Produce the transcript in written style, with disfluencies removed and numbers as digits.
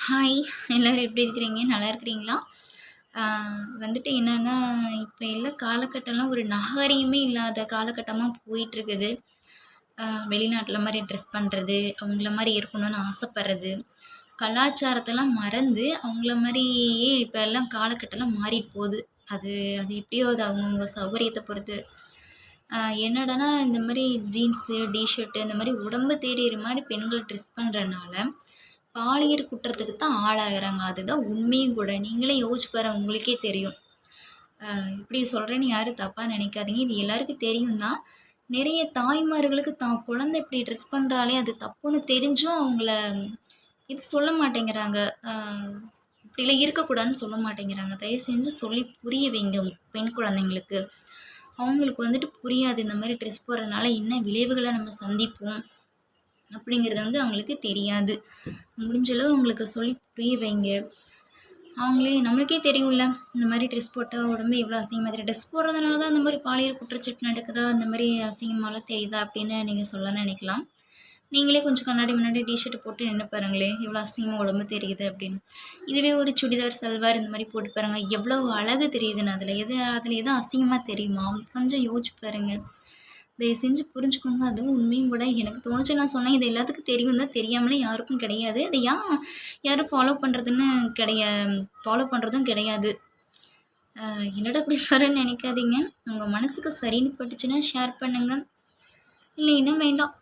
Hi! எல்லாரும் எப்படி இருக்கிறீங்க? நல்லா இருக்கிறீங்களா? ஆ வந்துட்டு என்னன்னா, இப்ப எல்லாம் காலகட்டம்லாம் ஒரு நாகரீகமே இல்லாத காலகட்டமா போயிட்டுருக்குது. வெளிநாட்ல மாரி ட்ரெஸ் பண்றது, அவங்கள மாரி இருக்கணும்னு ஆசைப்படுறது, கலாச்சாரத்தெல்லாம் மறந்து அவங்கள மாரியே இப்ப எல்லாம் காலகட்டம்லாம் மாறிட்டு போது. அது அது எப்படியோ அது அவங்கவங்க சௌகரியத்த பொறுத்து. அ என்னடான்னா, இந்த மாரி ஜீன்ஸு, டீ ஷர்ட்டு இந்த மாரி உடம்பு தெரியிற மாரி பெண்கள் ட்ரெஸ் பண்றனால, பாலியல் குற்றத்துக்கு தான் ஆளாகுறாங்க. அதுதான் உண்மையும் கூட. நீங்களே யோசிச்சு பாருங்க உங்களுக்கே தெரியும். இப்படி சொல்றேன்னு யாரும் தப்பா நெனைக்காதீங்க. இது எல்லாருக்கும் தெரியும் தான். நெறைய தாய்மார்களுக்கு தான் குழந்தை இப்படி ட்ரெஸ் பண்றாளே அது தப்புன்னு தெரிஞ்சும் அவங்கள இது சொல்ல மாட்டேங்கிறாங்க. அ இப்படிலாம் இருக்கக்கூடாதுன்னு சொல்ல மாட்டேங்கிறாங்க. தயவு செஞ்சு சொல்லி புரிய வைங்க உங்க பெண் குழந்தைங்களுக்கு. அவங்களுக்கு வந்துட்டு புரியாது. இந்த மாரி ட்ரெஸ் போடுறனால என்ன விளைவுகள நம்ம சந்திப்போம். அப்படிங்கிறது அவங்களுக்கு தெரியாது. முடிஞ்ச அளவு அவங்களுக்கு சொல்லி புரிய வைங்க. அவங்களே நம்மளுக்கே தெரியும்ல, இந்த மாரி ட்ரெஸ் போட்டா உடம்பு எவ்வளோ அசிங்கமா தெரியும். ட்ரெஸ் போடுறதுனால தான் இந்த மாரி பாலியல் குற்றச்சாட்டு நடக்குதா, இந்த மாரி அசிங்கமாலாம் தெரியுதா அப்படின்னு நீங்க சொல்ல நினைக்கலாம். நீங்களே கொஞ்சம் கண்ணாடி முன்னாடி டீ ஷர்ட் போட்டு நின்னு பாருங்களேன், எவ்வளோ அசிங்கமா உடம்பு தெரியுது அப்படின்னு. இதுவே ஒரு சுடிதார், சல்வார் இந்த மாரி போட்டு பாருங்க, எவ்வளவு அழகு தெரியுதுன்னு அதில. அதில எதுவும் அசிங்கமா தெரியுமா? கொஞ்சம் யோசிச்சு பாருங்க. தயவு செஞ்சு புரிஞ்சுக்கோங்க. அதுவும் உண்மையும் கூட. எனக்கு தோணுச்சு நான் சொன்னேன். இது எல்லாத்துக்கும் தெரியும் தான். தெரியாமலே யாருக்கும் கிடையாது. அத யாரும் ஃபாலோ பண்றதும் கிடையாது. என்னடா இப்படி சொல்றேன்னு நெனைக்காதீங்க. உங்க மனசுக்கு சரின்னு பட்டுச்சுன்னா ஷேர் பண்ணுங்க. இல்லைன்னா வேண்டாம்.